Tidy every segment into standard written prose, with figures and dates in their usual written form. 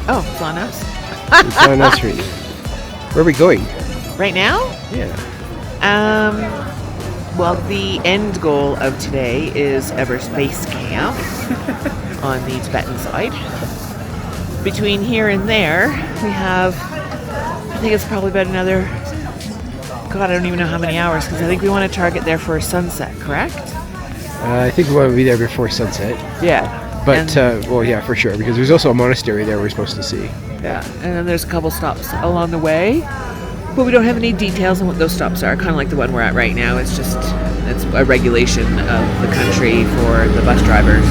Oh, it's on us. It's on us right now. Where are we going? Right now? Yeah. Well, the end goal of today is Everest Base Camp on the Tibetan side. Between here and there, we have, I think it's probably about another, God, I don't even know how many hours, because I think we want to target there for sunset, correct? I think we want to be there before sunset. Yeah. But, well, yeah, for sure, because there's also a monastery there we're supposed to see. Yeah, and then there's a couple stops along the way, but we don't have any details on what those stops are, kind of like the one we're at right now. It's a regulation of the country for the bus drivers.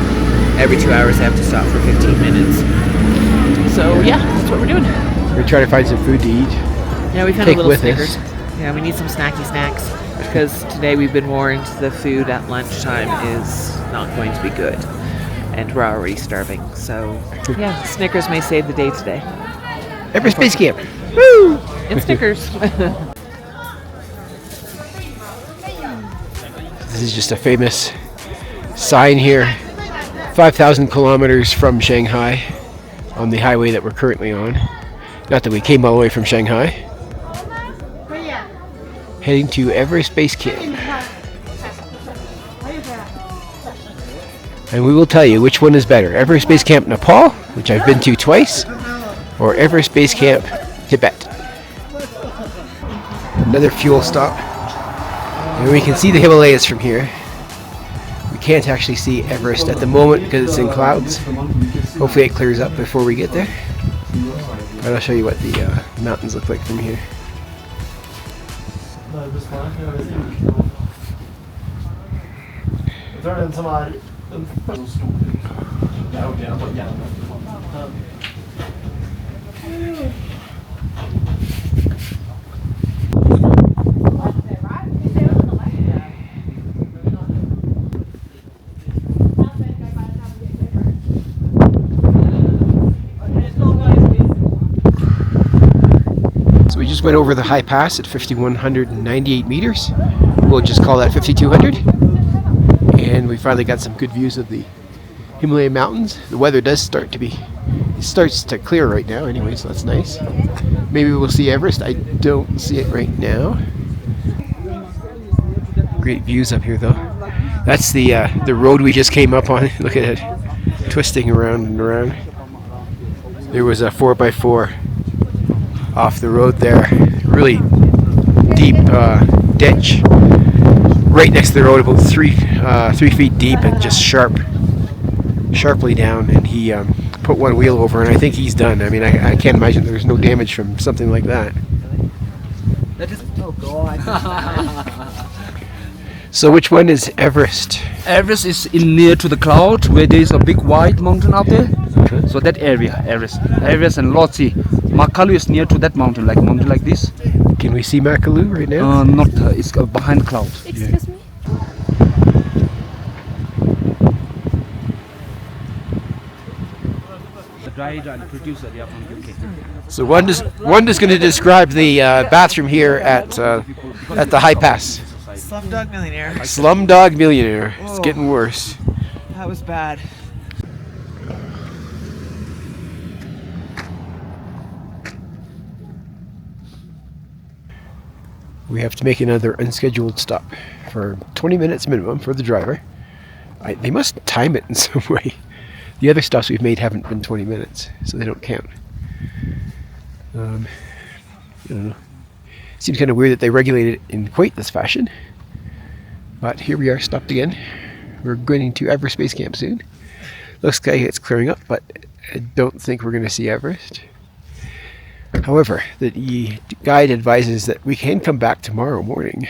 Every 2 hours they have to stop for 15 minutes. So, yeah, that's what we're doing. We're trying to find some food to eat. Yeah, we found Take a little with Snickers. us. Yeah, we need some snacky snacks, because today we've been warned the food at lunchtime is not going to be good. And we're already starving, so yeah, Snickers may save the day today. Everest Base Camp. Woo! And Snickers. This is just a famous sign here, 5,000 kilometers from Shanghai, on the highway that we're currently on. Not that we came all the way from Shanghai. Heading to Everest Base Camp. And we will tell you which one is better, Everest Base Camp Nepal, which I've been to twice, or Everest Base Camp Tibet. Another fuel stop. And we can see the Himalayas from here. We can't actually see Everest at the moment because it's in clouds. Hopefully it clears up before we get there. But I'll show you what the mountains look like from here. So we just went over the high pass at 5,198 meters. We'll just call that 5,200. And we finally got some good views of the Himalayan mountains. The weather does start to clear right now anyway, so that's nice. Maybe we'll see Everest. I don't see it right now. Great views up here though. That's the road we just came up on. Look at it, twisting around and around. There was a 4x4 off the road there. Really deep ditch. Right next to the road, about 3 feet deep and just sharply down, and he put one wheel over, and I think he's done. I mean, I can't imagine there's no damage from something like that. So which one is Everest? Everest is near to the cloud, where there is a big white mountain out there. Okay. So that area, Everest and Lhotse. Makalu is near to that mountain, like a mountain like this. Can we see Makalu right now? Not, it's behind the cloud. Excuse me? The writer and producer, they are from UK. So Wanda's going to describe the bathroom here at the high pass. Slumdog Millionaire. Slumdog Millionaire. It's getting worse. That was bad. We have to make another unscheduled stop for 20 minutes minimum for the driver. They must time it in some way. The other stops we've made haven't been 20 minutes, so they don't count. I don't know. Seems kind of weird that they regulate it in quite this fashion. But here we are, stopped again. We're going to Everest Base Camp soon. Looks like it's clearing up, but I don't think we're going to see Everest. However, the guide advises that we can come back tomorrow morning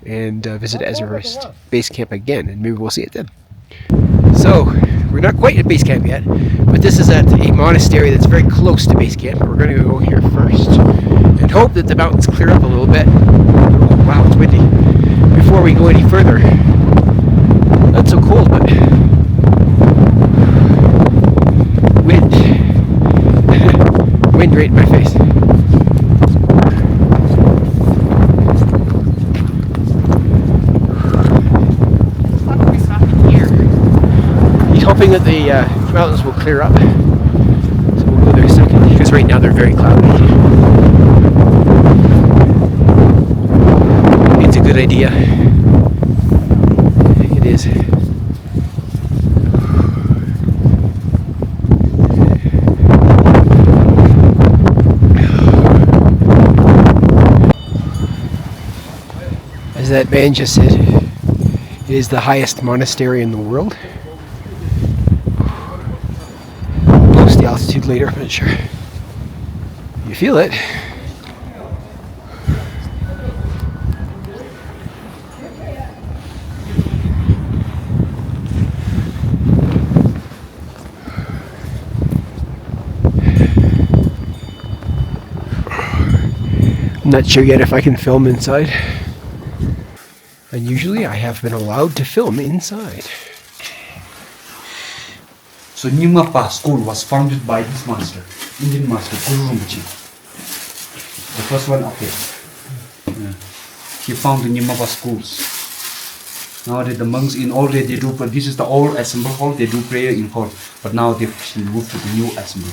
and visit Everest Base Camp again, and maybe we'll see it then. So, we're not quite at Base Camp yet, but this is at a monastery that's very close to Base Camp. We're going to go here first and hope that the mountains clear up a little bit. Oh, wow, it's windy. Before we go any further. Not so cold, but wind. Wind right in my face. He's hoping that the mountains will clear up, so we'll go there second. right now they're very cloudy. It's a good idea. It is. As that man just said, it is the highest monastery in the world. I'll post the altitude later, I'm not sure. You feel it. I'm not sure yet if I can film inside. And usually I have been allowed to film inside. So Nyingmapa school was founded by this master, Indian master, Guru Rinpoche. The first one up there. Yeah. He founded Nyingmapa schools. Nowadays the monks in all day they do, but this is the old assembly hall, they do prayer in hall. But now they've moved to the new assembly.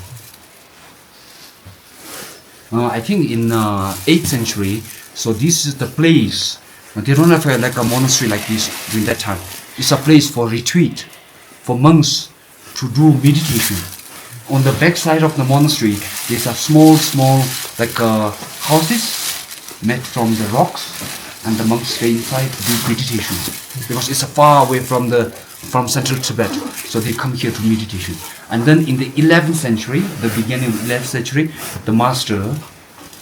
I think in 8th century, so this is the place. They don't have like a monastery like this during that time. It's a place for retreat, for monks to do meditation. On the back side of the monastery, there's a small like houses made from the rocks, and the monks stay inside to do meditation because it's far away from central Tibet. So they come here to meditation. And then in the 11th century, the beginning of the 11th century, the master,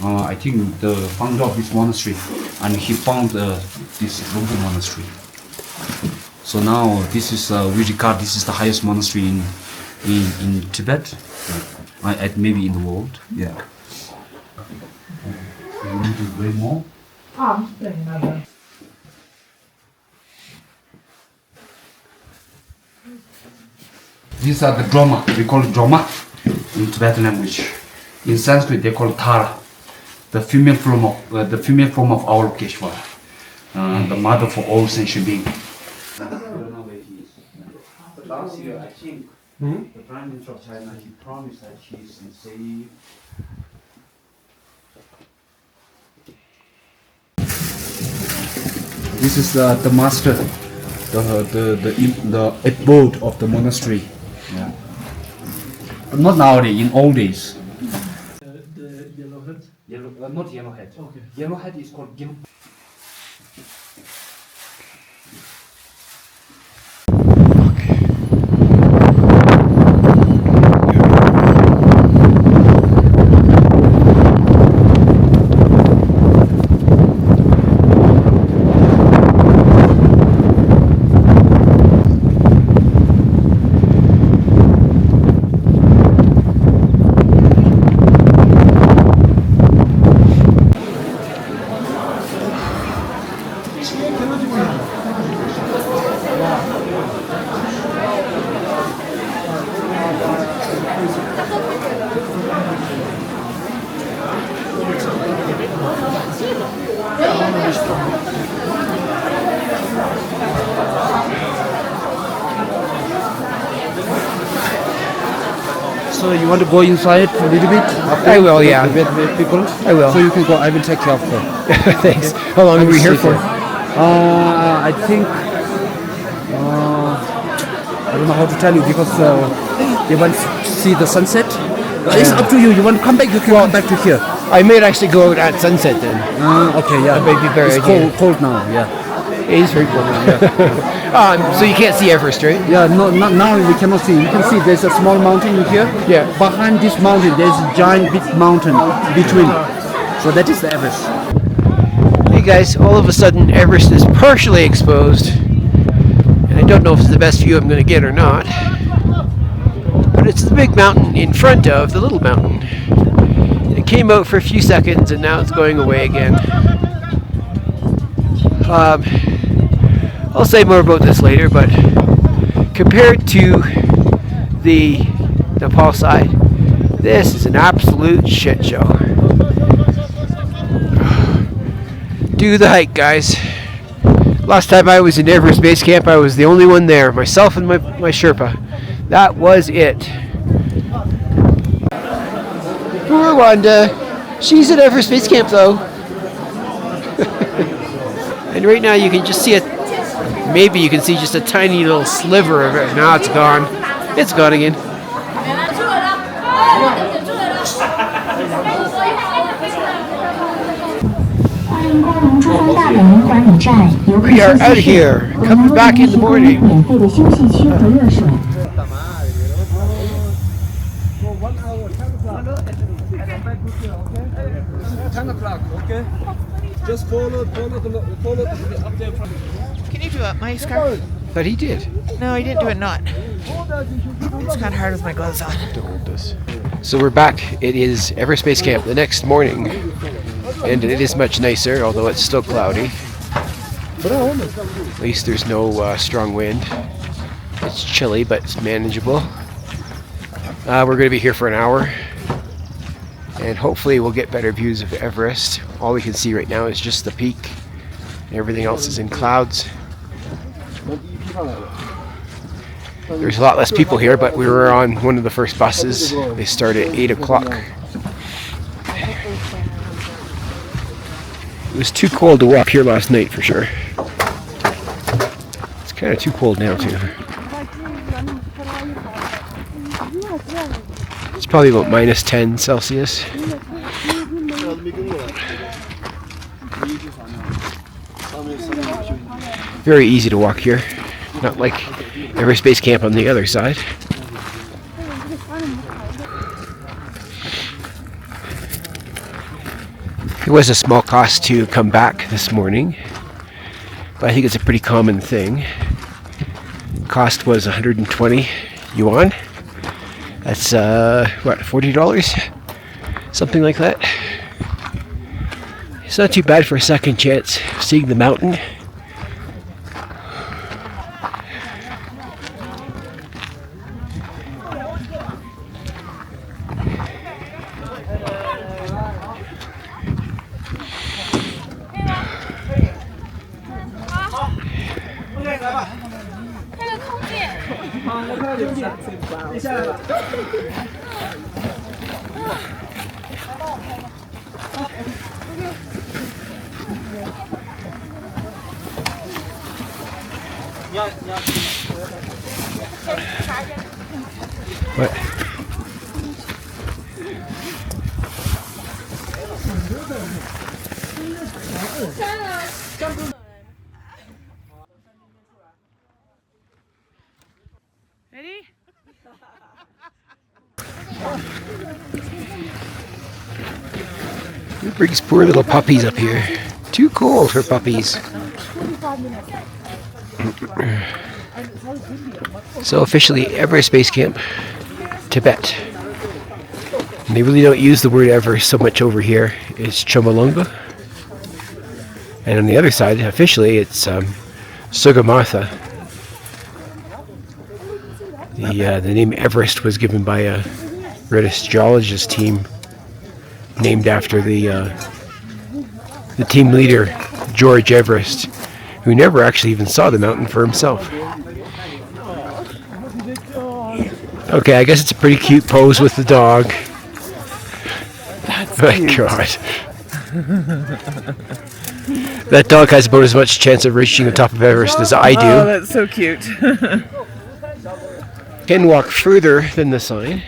I think the founder of this monastery, and he found this Rinpoche monastery. So now this is we regard this is the highest monastery in Tibet, maybe in the world. Yeah. You need to read more. These are the drama. We call it drama in Tibetan language. In Sanskrit, they call it Tara, the female form of our Lokeshwara, the mother for all sentient beings. I don't know where he is. But last year, I think the Prime Minister of China, he promised that he is safe. This is the master, the abode of the monastery. Yeah. But not nowadays, in old days. The yellowhead? Not yellowhead. Okay. Yellowhead is called gil. So you want to go inside a little bit? I will, yeah. With people? I will. So you can go. I will take care of them. Thanks. How long are we here for? I think I don't know how to tell you because they want to see the sunset. It's up to you. You want to come back? You can come back to here. I might actually go out at sunset then. Okay, yeah. That might be very It's cold now. Yeah. It is very cold now. Yeah. So you can't see Everest, right? Yeah, no, not now we cannot see. You can see there's a small mountain here. Yeah. Behind this mountain, there's a giant big mountain between. So that is the Everest. Hey guys, all of a sudden Everest is partially exposed. And I don't know if it's the best view I'm going to get or not. But it's the big mountain in front of the little mountain. It came out for a few seconds and now it's going away again. I'll say more about this later, but compared to the Nepal side, this is an absolute shit show. Do the hike, guys. Last time I was in Everest Base Camp, I was the only one there, myself and my Sherpa. That was it. Poor Wanda. She's at Everest Base Camp though. And right now you can just see it. Maybe you can see just a tiny little sliver of it. Now it's gone. It's gone again. We are out here. Coming back in the morning. Just follow Can you do it, my scarf? But he did. No, I didn't do a knot. It's kind of hard with my gloves on. Hold this. So we're back. It is Everest Base Camp the next morning. And it is much nicer, although it's still cloudy. At least there's no strong wind. It's chilly, but it's manageable. We're going to be here for an hour. And hopefully we'll get better views of Everest. All we can see right now is just the peak. Everything else is in clouds. There's a lot less people here, but we were on one of the first buses. They start at 8 o'clock. It was too cold to walk here last night for sure. It's kind of too cold now too. It's probably about minus 10 Celsius. Very easy to walk here. Not like Everest Base Camp on the other side. It was a small cost to come back this morning, but I think it's a pretty common thing. Cost was 120 yuan. That's what, $40? Something like that. It's not too bad for a second chance of seeing the mountain. What? Ready? Who brings poor little puppies up here? Too cold for puppies. So officially Everest Base Camp, Tibet. And they really don't use the word Everest so much over here. It's Chomolungma. And on the other side, officially, it's Sugamartha. The name Everest was given by a British geologist team named after the team leader, George Everest, who never actually even saw the mountain for himself. Okay, I guess it's a pretty cute pose with the dog. That's My cute. God. That dog has about as much chance of reaching the top of Everest as I do. Oh, that's so cute. Can walk further than the sign.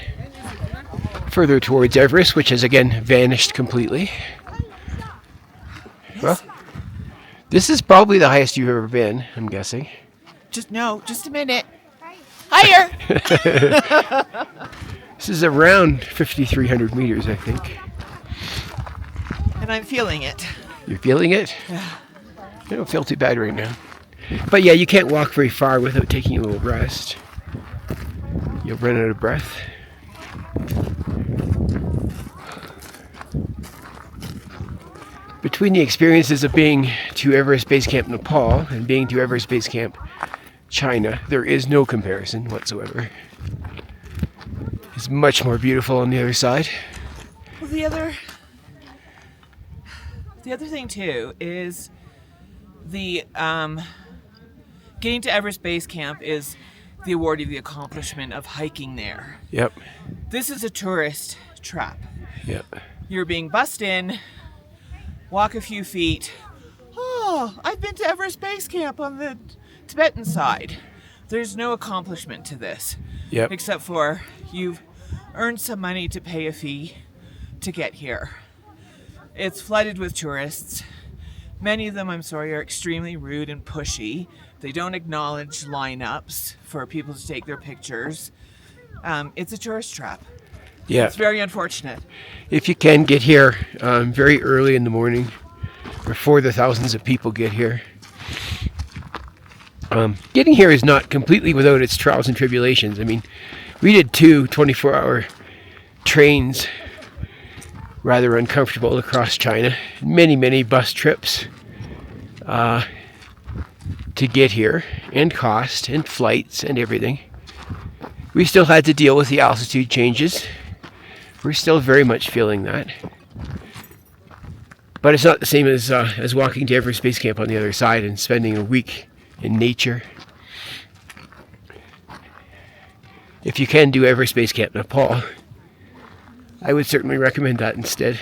Further towards Everest, which has again vanished completely. Well, this is probably the highest you've ever been, I'm guessing. Just a minute. Higher. This is around 5,300 meters, I think. And I'm feeling it. You're feeling it? I don't feel too bad right now. But yeah, you can't walk very far without taking a little rest. You'll run out of breath. Between the experiences of being to Everest Base Camp Nepal and being to Everest Base Camp China, there is no comparison whatsoever. It's much more beautiful on the other side. Well, the other thing too is the getting to Everest Base Camp is the award of the accomplishment of hiking there. Yep. This is a tourist trap. Yeah. You're being bussed in, walk a few feet. Oh, I've been to Everest Base Camp on the Tibetan side. There's no accomplishment to this. Yep. Except for you've earned some money to pay a fee to get here. It's flooded with tourists. Many of them, I'm sorry, are extremely rude and pushy. They don't acknowledge lineups for people to take their pictures. It's a tourist trap. Yeah. It's very unfortunate. If you can get here very early in the morning, before the thousands of people get here. Getting here is not completely without its trials and tribulations. I mean, we did 2 24-hour trains, rather uncomfortable, across China. Many bus trips to get here, and cost, and flights, and everything. We still had to deal with the altitude changes. We're still very much feeling that. But it's not the same as walking to Everest Base Camp on the other side and spending a week in nature. If you can do Everest Base Camp Nepal, I would certainly recommend that instead.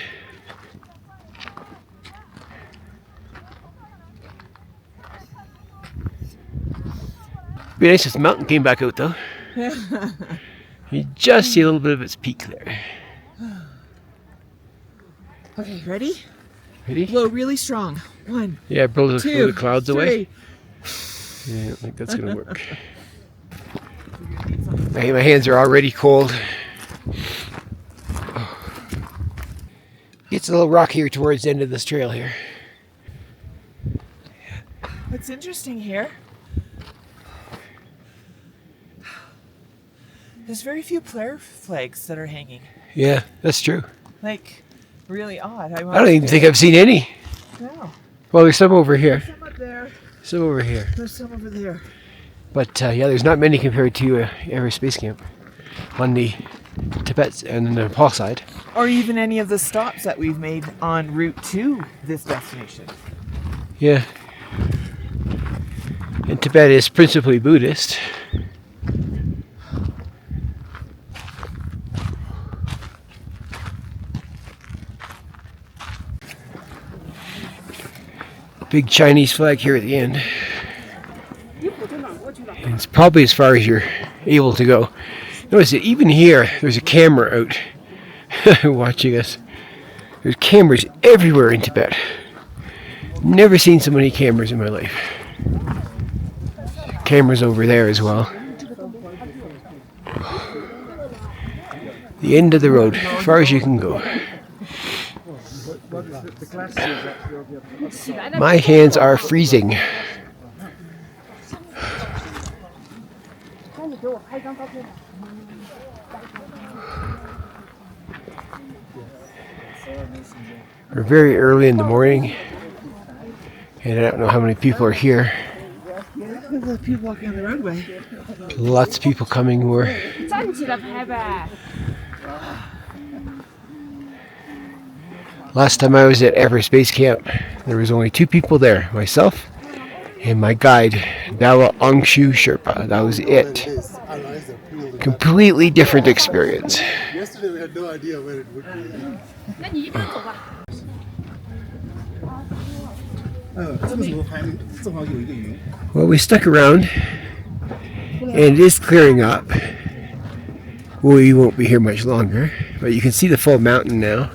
Be nice if the mountain came back out though. You just see a little bit of its peak there. Okay, ready? Ready? Blow really strong. 1, Yeah, blow the 2, clouds away. 3. Yeah, I don't think that's gonna work. My hands are already cold. It's a little rockier towards the end of this trail here. What's interesting here, there's very few prayer flags that are hanging. Yeah, that's true. Like, really odd. I don't even think I've seen any. No. Well, there's some over here. Some up there. Some over here. There's some over there. But yeah, there's not many compared to Everest Base Camp on the Tibet and the Nepal side. Or even any of the stops that we've made en route to this destination. Yeah. And Tibet is principally Buddhist. Big Chinese flag here at the end. And it's probably as far as you're able to go. Notice that even here, there's a camera out watching us. There's cameras everywhere in Tibet. Never seen so many cameras in my life. Cameras over there as well. The end of the road, as far as you can go. My hands are freezing. We're very early in the morning, and I don't know how many people are here. The people walking on the roadway. Lots of people coming more. Last time I was at Everest Base Camp, there was only 2 people there, myself and my guide, Dawa Angshu Sherpa. That was it. Completely different experience. Yesterday we had no idea where it would be. Well, we stuck around, and it is clearing up. We won't be here much longer, but you can see the full mountain now.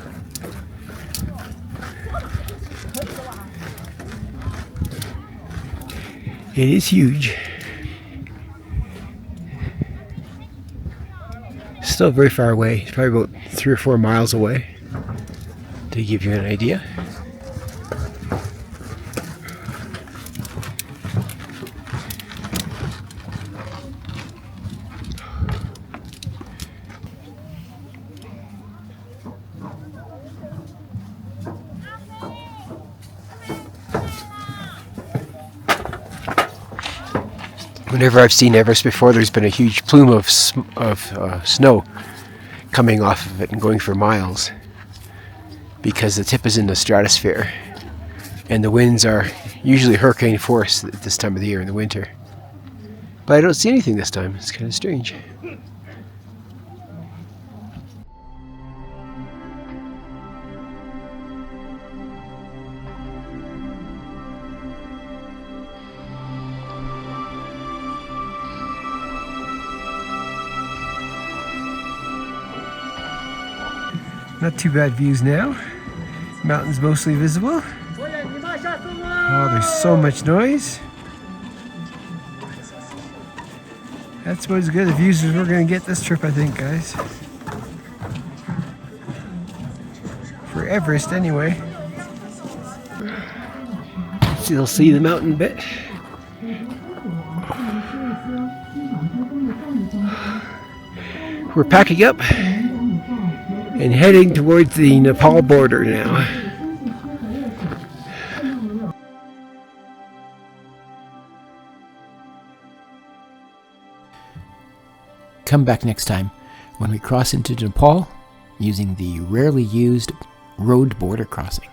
It is huge. Still very far away. It's probably about 3 or 4 miles away, to give you an idea. Whenever I've seen Everest before, there's been a huge plume of snow coming off of it and going for miles, because the tip is in the stratosphere and the winds are usually hurricane force at this time of the year in the winter. But I don't see anything this time. It's kind of strange. Not too bad views now. Mountains mostly visible. Oh, there's so much noise. That's about as good a views as we're going to get this trip, I think, guys. For Everest, anyway. You'll see the mountain bit. We're packing up and heading towards the Nepal border now. Come back next time when we cross into Nepal using the rarely used road border crossing.